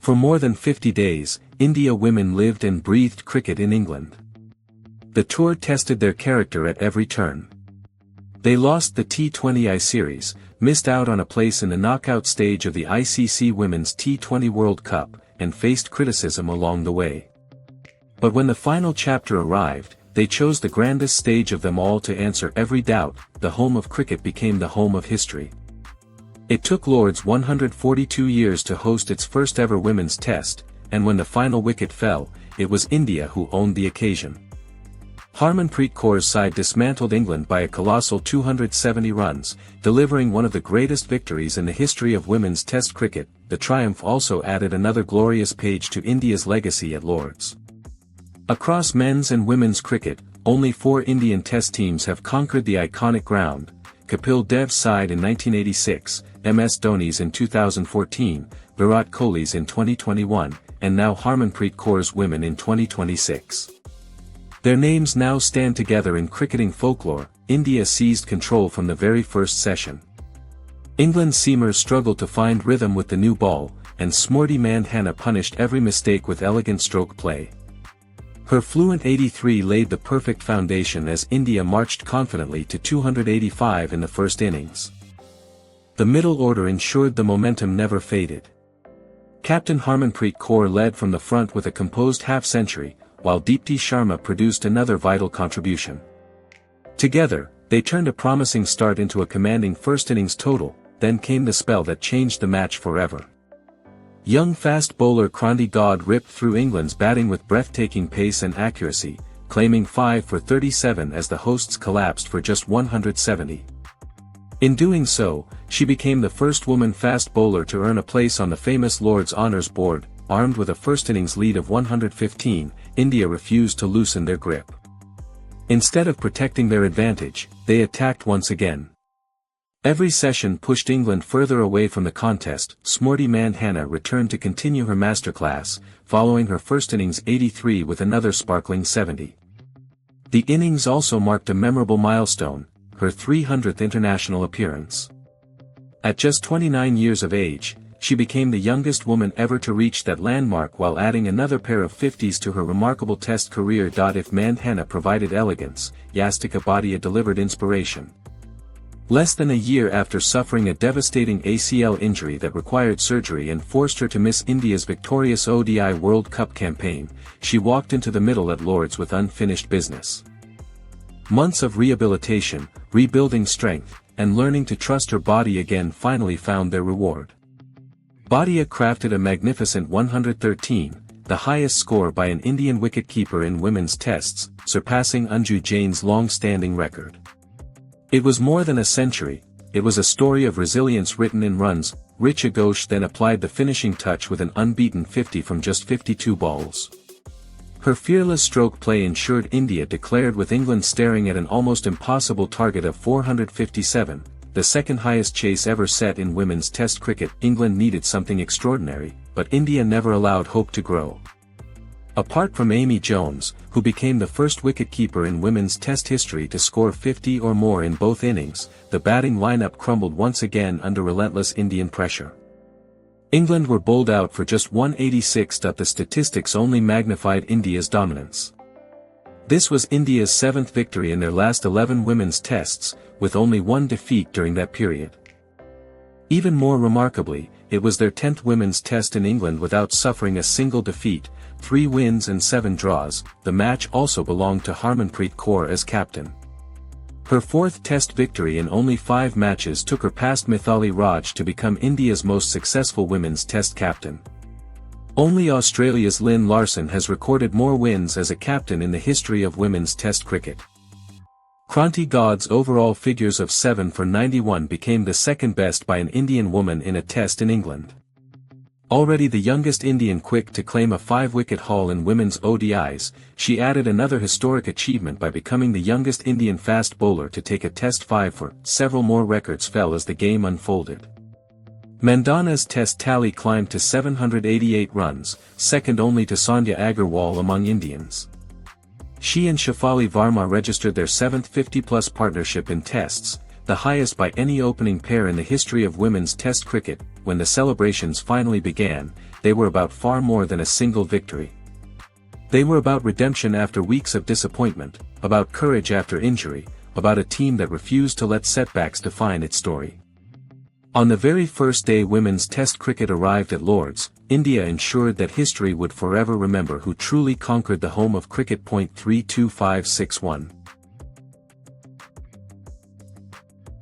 For more than 50 days, India women lived and breathed cricket in England. The tour tested their character at every turn. They lost the T20I series, missed out on a place in the knockout stage of the ICC Women's T20 World Cup, and faced criticism along the way. But when the final chapter arrived, they chose the grandest stage of them all to answer every doubt. The home of cricket became the home of history. It took Lord's 142 years to host its first ever women's test, and when the final wicket fell, it was India who owned the occasion. Harmanpreet Kaur's side dismantled England by a colossal 270 runs, delivering one of the greatest victories in the history of women's test cricket. The triumph also added another glorious page to India's legacy at Lord's. Across men's and women's cricket, only 4 Indian test teams have conquered the iconic ground: Kapil Dev's side in 1986, MS Dhoni's in 2014, Virat Kohli's in 2021, and now Harmanpreet Kaur's women in 2026. Their names now stand together in cricketing folklore. India seized control from the very first session. England's seamers struggled to find rhythm with the new ball, and Smriti Mandhana punished every mistake with elegant stroke play. Her fluent 83 laid the perfect foundation as India marched confidently to 285 in the first innings. The middle order ensured the momentum never faded. Captain Harmanpreet Kaur led from the front with a composed half-century, while Deepti Sharma produced another vital contribution. Together, they turned a promising start into a commanding first innings total. Then came the spell that changed the match forever. Young fast bowler Kranti God ripped through England's batting with breathtaking pace and accuracy, claiming 5 for 37 as the hosts collapsed for just 170. In doing so, she became the first woman fast bowler to earn a place on the famous Lord's Honours Board. Armed with a first innings lead of 115, India refused to loosen their grip. Instead of protecting their advantage, they attacked once again. Every session pushed England further away from the contest. Smriti Mandhana returned to continue her masterclass, following her first innings 83 with another sparkling 70. The innings also marked a memorable milestone, her 300th international appearance. At just 29 years of age, she became the youngest woman ever to reach that landmark while adding another pair of 50s to her remarkable test career. If Mandhana provided elegance, Yastika Bhatia delivered inspiration. Less than a year after suffering a devastating ACL injury that required surgery and forced her to miss India's victorious ODI World Cup campaign, she walked into the middle at Lord's with unfinished business. Months of rehabilitation, rebuilding strength, and learning to trust her body again finally found their reward. Bhatia crafted a magnificent 113, the highest score by an Indian wicket-keeper in women's tests, surpassing Anju Jain's long-standing record. It was more than a century, it was a story of resilience written in runs. Richa Ghosh then applied the finishing touch with an unbeaten 50 from just 52 balls. Her fearless stroke play ensured India declared with England staring at an almost impossible target of 457, the second highest chase ever set in women's test cricket. England needed something extraordinary, but India never allowed hope to grow. Apart from Amy Jones, who became the first wicket-keeper in women's test history to score 50 or more in both innings, the batting lineup crumbled once again under relentless Indian pressure. England were bowled out for just 186. The statistics only magnified India's dominance. This was India's 7th victory in their last 11 women's tests, with only one defeat during that period. Even more remarkably, it was their 10th women's test in England without suffering a single defeat, 3 wins and 7 draws. The match also belonged to Harmanpreet Kaur as captain. Her 4th test victory in only 5 matches took her past Mithali Raj to become India's most successful women's test captain. Only Australia's Lynn Larson has recorded more wins as a captain in the history of women's test cricket. Kranti God's overall figures of 7 for 91 became the second best by an Indian woman in a test in England. Already the youngest Indian quick to claim a 5-wicket haul in women's ODIs, she added another historic achievement by becoming the youngest Indian fast bowler to take a test 5 for. Several more records fell as the game unfolded. Mandhana's test tally climbed to 788 runs, second only to Sandhya Agarwal among Indians. She and Shafali Varma registered their 7th 50-plus partnership in tests, the highest by any opening pair in the history of women's test cricket. When the celebrations finally began, they were about far more than a single victory. They were about redemption after weeks of disappointment, about courage after injury, about a team that refused to let setbacks define its story. On the very first day women's Test cricket arrived at Lord's, India ensured that history would forever remember who truly conquered the home of cricket. 32561